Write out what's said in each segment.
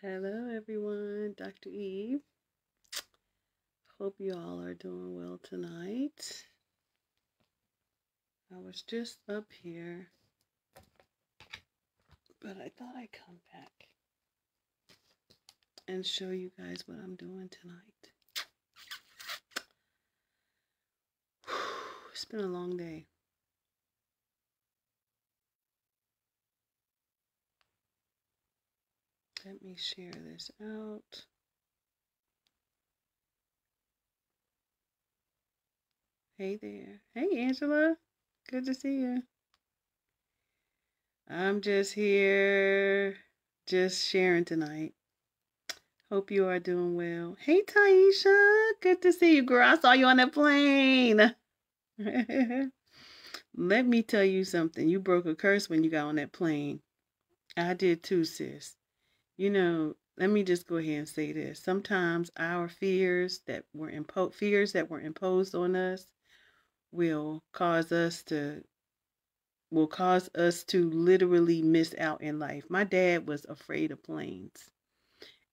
Hello, everyone. Dr. Eve. Hope you all are doing well tonight. I was just up here, but I thought I'd come back and show you guys what I'm doing tonight. It's been a long day. Let me share this out. Hey there. Hey, Angela. Good to see you. I'm just here, just sharing tonight. Hope you are doing well. Hey, Taisha. Good to see you, girl. I saw you on that plane. Let me tell you something. You broke a curse when you got on that plane. I did too, sis. Let me just go ahead and say this. Sometimes our fears that were imposed on us will cause us to literally miss out in life. My dad was afraid of planes.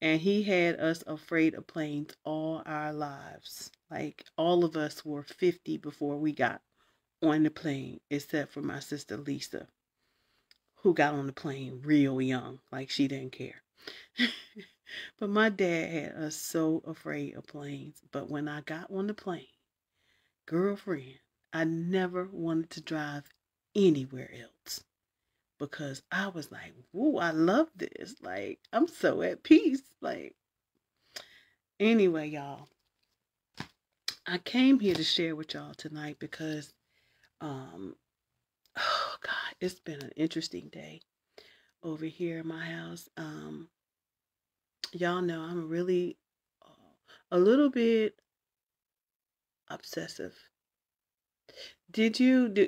And he had us afraid of planes all our lives. Like all of us were 50 before we got on the plane, except for my sister Lisa, who got on the plane real young, like she didn't care. But my dad had us so afraid of planes. But when I got on the plane, girlfriend, I never wanted to drive anywhere else because I was like, whoa, I love this. Like, I'm so at peace. Like, anyway, y'all, I came here to share with y'all tonight because, oh God, it's been an interesting day over here in my house. Y'all know I'm really a little bit obsessive.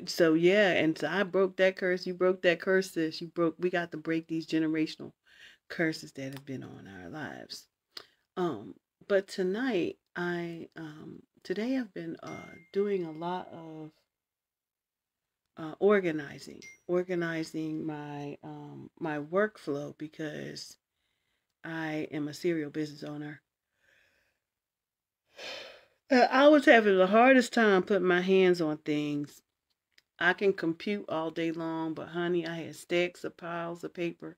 So yeah, and so I broke that curse. You broke that curse, sis. We got to break these generational curses that have been on our lives. But tonight today I've been doing a lot of organizing my workflow because I am a serial business owner. I was having the hardest time putting my hands on things. I can compute all day long, but honey, I had stacks of piles of paper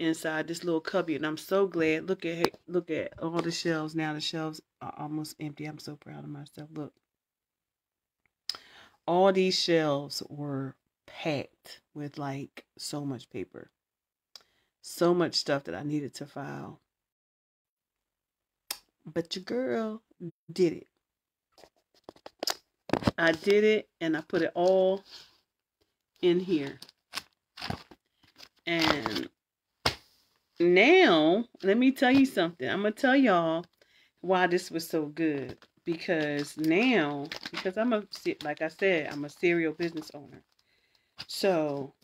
inside this little cubby, and I'm so glad. Look at all the shelves now. The shelves are almost empty. I'm so proud of myself. Look, all these shelves were packed with like so much paper, so much stuff that I needed to file. But your girl did it. I did it, and I put it all in here. And now, let me tell you something. I'm going to tell y'all why this was so good. Because like I said, I'm a serial business owner. So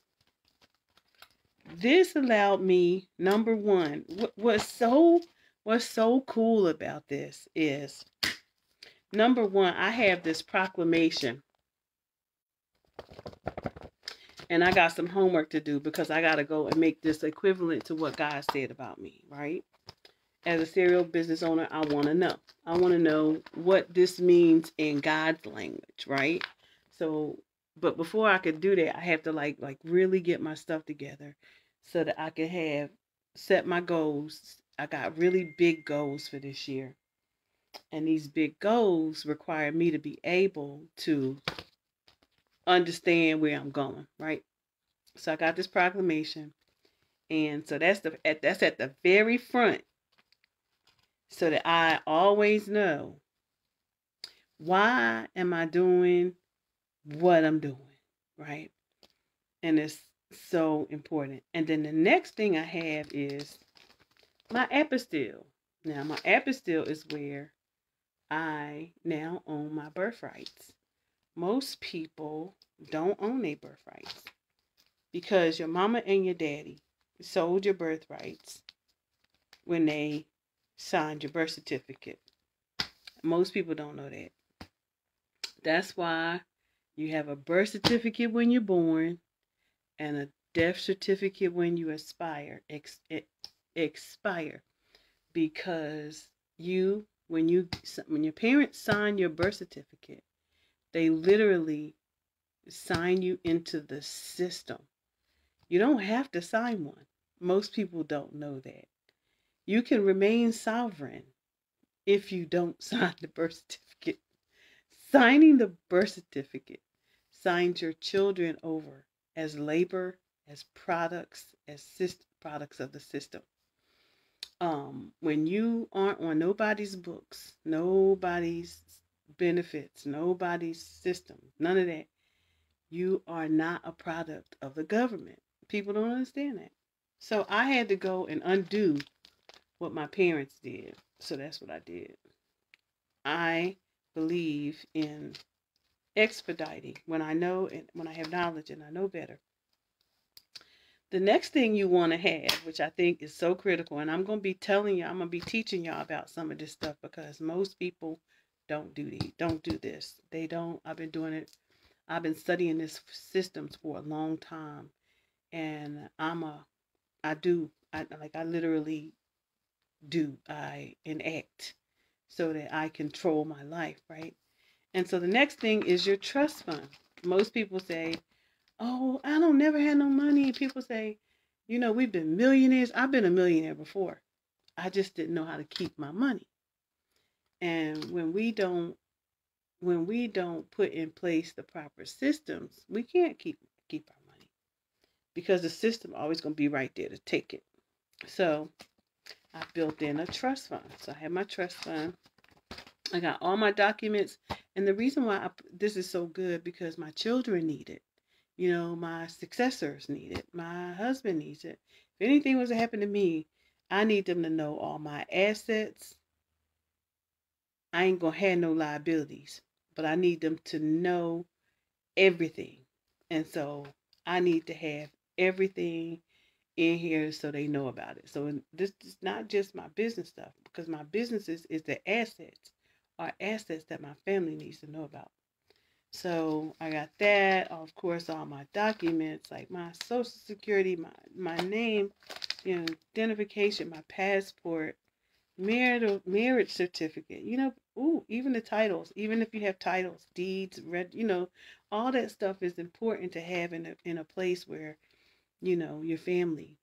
this allowed me, number one, what's so cool about this is, number one, I have this proclamation. And I got some homework to do because I got to go and make this equivalent to what God said about me, right? As a serial business owner, I want to know. I want to know what this means in God's language, right? So, but before I could do that, I have to like really get my stuff together so that I can set my goals. I got really big goals for this year. And these big goals require me to be able to understand where I'm going, right? So I got this proclamation, and so that's at the very front, so that I always know why am I doing what I'm doing, right? And it's so important. And then the next thing I have is my apostille. Now my apostille is where I now own my birthrights. Most people don't own their birthrights because your mama and your daddy sold your birthrights when they signed your birth certificate. Most people don't know that. That's why you have a birth certificate when you're born and a death certificate when you expire. expire because when your parents sign your birth certificate, they literally sign you into the system. You don't have to sign one. Most people don't know that. You can remain sovereign if you don't sign the birth certificate. Signing the birth certificate signs your children over as labor, as products, as products of the system. When you aren't on nobody's books, nobody's benefits, nobody's system, none of that, you are not a product of the government. People don't understand that. So I had to go and undo what my parents did. So that's what I did. I believe in expediting when I know and when I have knowledge and I know better. The next thing you want to have, which I think is so critical, and I'm going to be telling you, I'm going to be teaching y'all about some of this stuff because most people don't do this. They don't. I've been doing it. I've been studying this systems for a long time, and I literally do. I enact so that I control my life, right? And so the next thing is your trust fund. Most people say, oh, I don't never had no money. People say, we've been millionaires. I've been a millionaire before. I just didn't know how to keep my money. And when we don't put in place the proper systems, we can't keep our money because the system always going to be right there to take it. So I built in a trust fund. So I have my trust fund. I got all my documents. And the reason why this is so good because my children need it. My successors need it. My husband needs it. If anything was to happen to me, I need them to know all my assets. I ain't going to have no liabilities, but I need them to know everything. And so I need to have everything in here so they know about it. So this is not just my business stuff because my business is the assets, are assets that my family needs to know about. So I got that, of course, all my documents like my social security, my name, identification, my passport, marriage certificate, even the titles, even if you have titles, deeds, all that stuff is important to have in a place where your family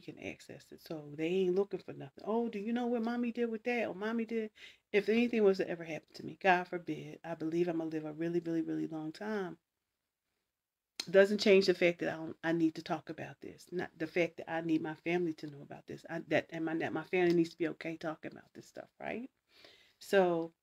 can access it. So they ain't looking for nothing. Oh, do you know what mommy did with that? Or mommy did. If anything was to ever happen to me, God forbid, I believe I'm going to live a really, really, really long time. Doesn't change the fact that I need to talk about this. Not the fact that I need my family to know about this. That my family needs to be okay talking about this stuff, right? So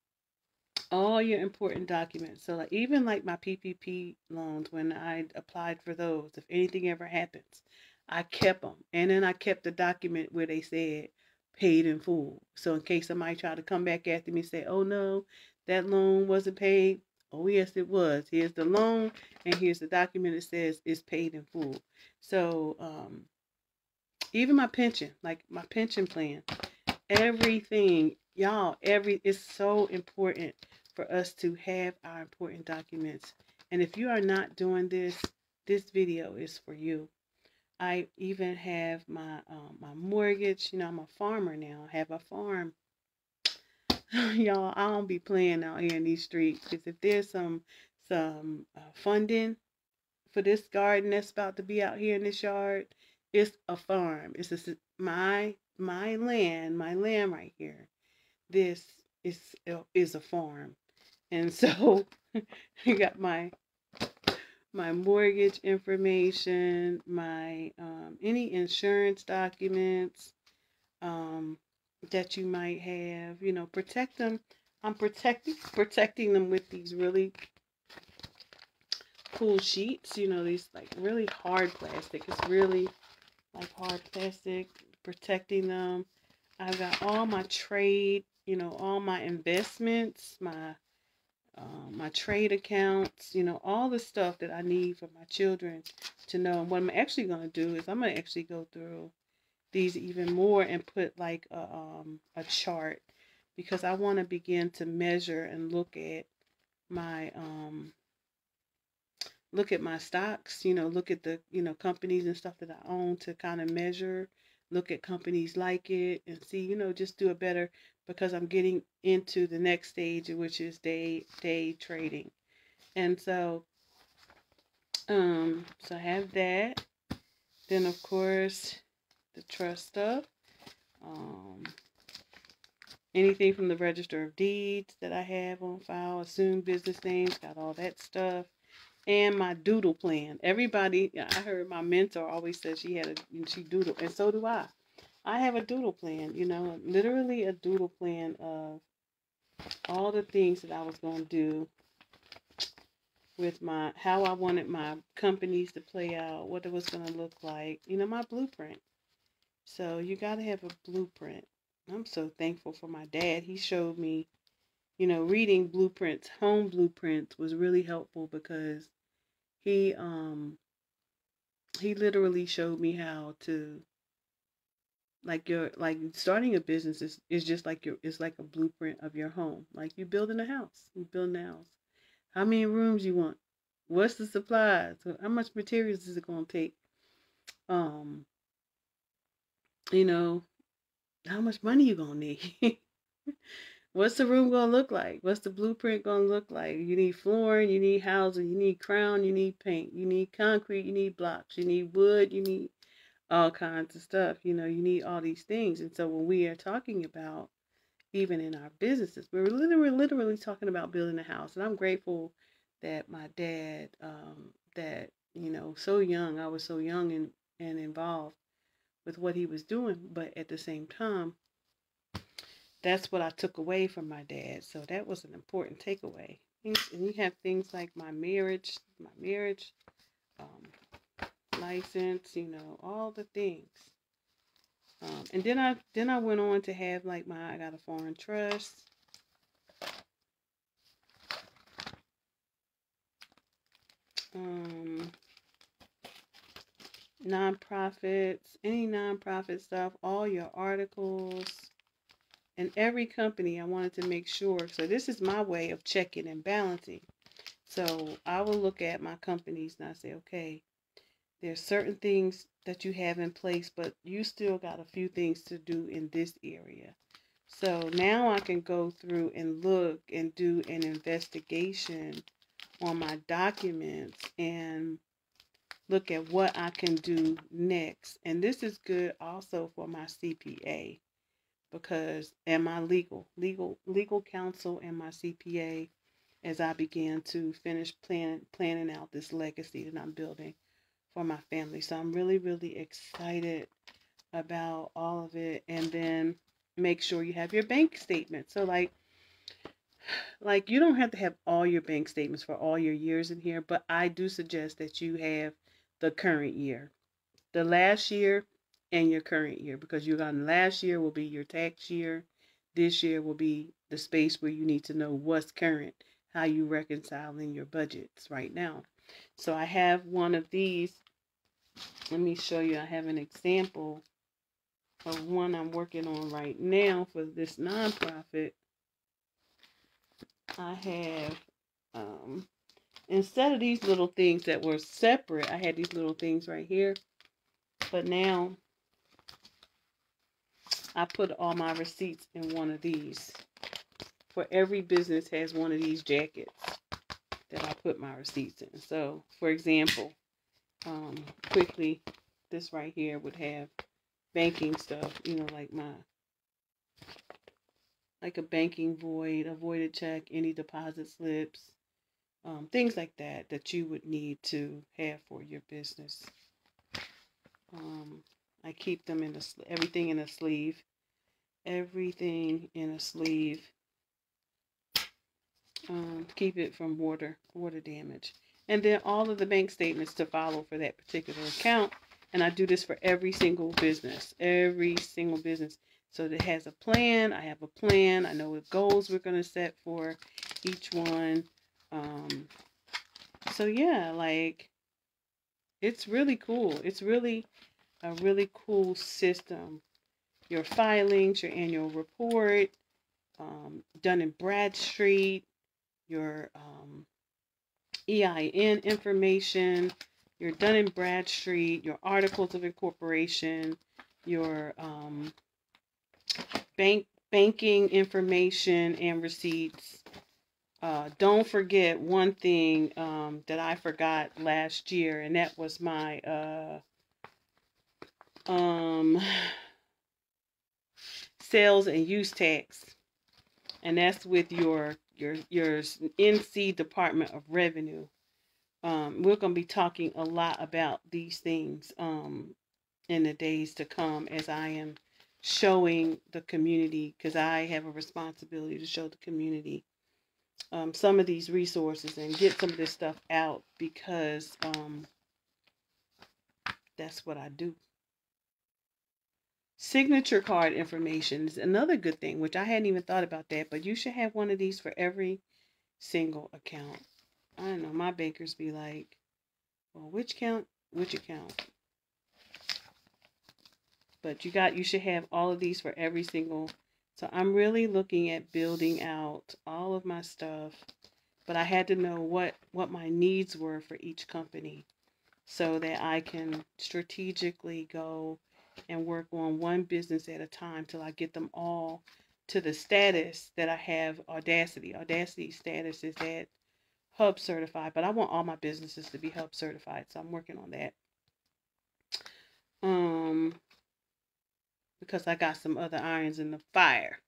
all your important documents. So even like my PPP loans, when I applied for those, if anything ever happens, I kept them. And then I kept the document where they said paid in full. So in case somebody tried to come back after me and say, oh no, that loan wasn't paid. Oh yes, it was. Here's the loan and here's the document that says it's paid in full. So even my pension, like my pension plan, everything, y'all, it's so important for us to have our important documents. And if you are not doing this video is for you. I even have my mortgage. I'm a farmer now. I have a farm. Y'all, I don't be playing out here in these streets because if there's some funding for this garden that's about to be out here in this yard, it's a farm. It's my land right here. This is a farm. And so I got my mortgage information, my any insurance documents that you might have, protect them. I'm protecting them with these really cool sheets, these like really hard plastic. It's really like hard plastic, protecting them. I've got all my trade, all my investments, my trade accounts, all the stuff that I need for my children to know. And what I'm actually going to do is I'm going to actually go through these even more and put like a chart because I want to begin to measure and look at my stocks, look at the, companies and stuff that I own to kind of measure look at companies like it and see, just do it better, because I'm getting into the next stage, which is day trading. And so I have that. Then of course the trust stuff. Um, Anything from the Register of Deeds that I have on file, assumed business names, got all that stuff. And my doodle plan. Everybody, I heard my mentor always said she doodle, and so do I. I have a doodle plan, literally a doodle plan of all the things that I was going to do with how I wanted my companies to play out, what it was going to look like, my blueprint. So you got to have a blueprint. I'm so thankful for my dad. He showed me, reading blueprints, home blueprints was really helpful, because he literally showed me how to, like starting a business is just like it's like a blueprint of your home. Like you building a house. You building a house. How many rooms you want? What's the supplies? How much materials is it gonna take? Um, you know, how much money you gonna need? What's the room gonna look like? What's the blueprint gonna look like? You need flooring, you need housing, you need crown, you need paint, you need concrete, you need blocks, you need wood, you need all kinds of stuff. You need all these things. And so when we are talking about, even in our businesses, we're literally talking about building a house. And I'm grateful that my dad, so young, I was so young and involved with what he was doing. But at the same time, that's what I took away from my dad. So that was an important takeaway. And you have things like my marriage license, all the things. And then I went on to have like I got a foreign trust. Nonprofits, any nonprofit stuff, all your articles, and every company I wanted to make sure. So this is my way of checking and balancing. So I will look at my companies and I say, okay, there's certain things that you have in place, but you still got a few things to do in this area. So now I can go through and look and do an investigation on my documents and look at what I can do next. And this is good also for my CPA, and my legal counsel and my CPA, as I began to finish planning out this legacy that I'm building for my family. So I'm really, really excited about all of it. And then make sure you have your bank statement. So like you don't have to have all your bank statements for all your years in here, but I do suggest that you have the current year, the last year, and your current year, because you're going last year will be your tax year. This year will be the space where you need to know what's current, how you reconciling your budgets right now. So I have one of these. Let me show you. I have an example of one I'm working on right now for this nonprofit. I have, instead of these little things that were separate, I had these little things right here. But now I put all my receipts in one of these. For every business has one of these jackets that I put my receipts in. So, for example, quickly, this right here would have banking stuff, like a banking void, a voided check, any deposit slips, things like that you would need to have for your business. I keep them in everything in a sleeve. Everything in a sleeve. Keep it from water damage. And then all of the bank statements to follow for that particular account. And I do this for every single business. So it has a plan. I have a plan. I know what goals we're going to set for each one. So yeah, it's really cool. It's really a really cool system. Your filings, your annual report, Dun & Bradstreet, your EIN information, your Dun & Bradstreet, your articles of incorporation, your banking information and receipts. Don't forget one thing that I forgot last year, and that was my sales and use tax, and that's with your NC Department of Revenue. We're going to be talking a lot about these things in the days to come as I am showing the community, because I have a responsibility to show the community some of these resources and get some of this stuff out, because that's what I do. Signature card information is another good thing, which I hadn't even thought about that, but you should have one of these for every single account. I don't know, my bankers be like, well, which account? But you should have all of these for every single. So I'm really looking at building out all of my stuff, but I had to know what my needs were for each company, so that I can strategically go and work on one business at a time till I get them all to the status that I have Audacity. Audacity status is at Hub certified, but I want all my businesses to be Hub certified, so I'm working on that. Because I got some other irons in the fire.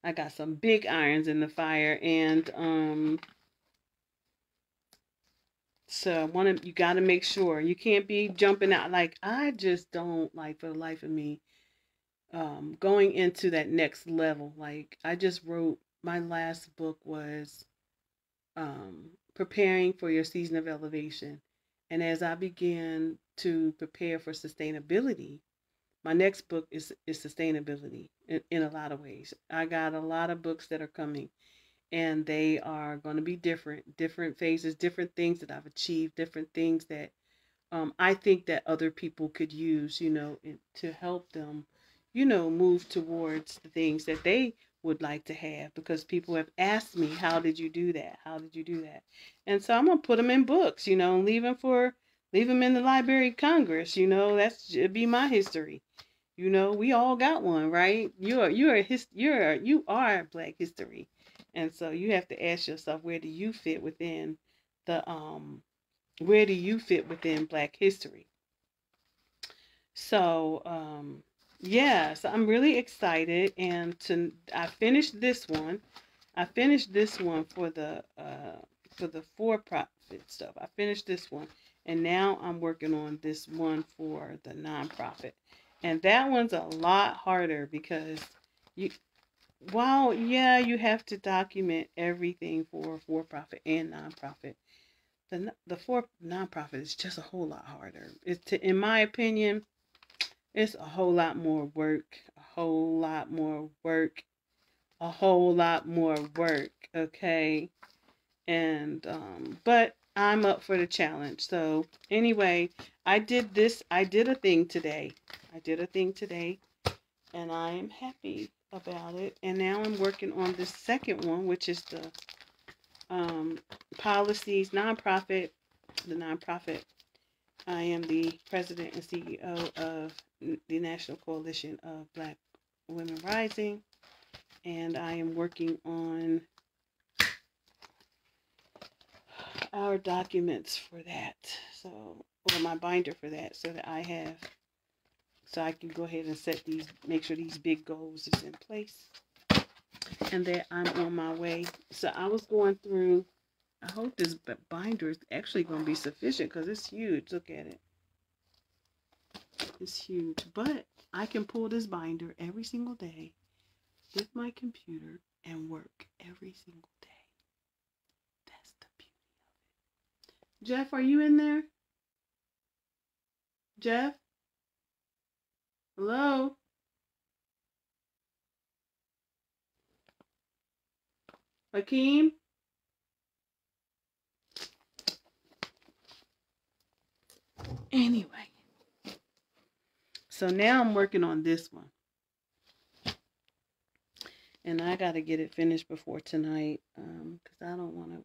I got some big irons in the fire, and so you got to make sure you can't be jumping out. Like, I just don't like, for the life of me, going into that next level. Like, I just wrote, my last book was preparing for your season of elevation, and as I began to prepare for sustainability, my next book is sustainability in a lot of ways. I got a lot of books that are coming, and they are going to be different phases, different things that I've achieved, different things that I think that other people could use, to help them, move towards the things that they would like to have, because people have asked me, how did you do that? How did you do that? And so I'm going to put them in books, and leave them in the Library of Congress, it'd be my history. We all got one, right? You are Black history. And so you have to ask yourself, where do you fit within Black history? So, yeah, so I'm really excited, and I finished this one. For the for-profit stuff. I finished this one, and now I'm working on this one for the nonprofit. And that one's a lot harder, because you have to document everything for-profit and nonprofit. The for nonprofit is just a whole lot harder. In my opinion, it's a whole lot more work, okay? And but I'm up for the challenge. So anyway, I did a thing today. And I am happy about it. And now I'm working on the second one, which is the policies, the nonprofit. I am the president and CEO of the National Coalition of Black Women Rising, and I am working on our documents for that, or my binder for that, so I can go ahead and make sure these big goals is in place, and that I'm on my way. So I was going through, I hope this binder is actually going to be sufficient, because it's huge. Look at it. It's huge, but I can pull this binder every single day with my computer and work every single day. That's the beauty of it. Jeff, are you in there? Jeff? Hello? Hakeem? Anyway. So now I'm working on this one. And I got to get it finished before tonight, because I don't want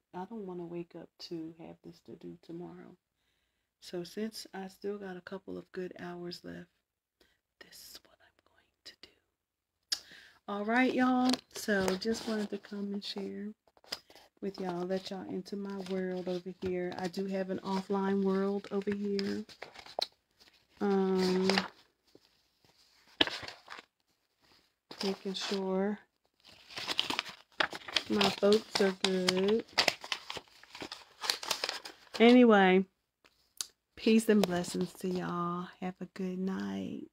to wake up to have this to do tomorrow. So since I still got a couple of good hours left, this is what I'm going to do. All right, y'all. So just wanted to come and share with y'all, let y'all into my world over here. I do have an offline world over here. Making sure my folks are good. Anyway, peace and blessings to y'all. Have a good night.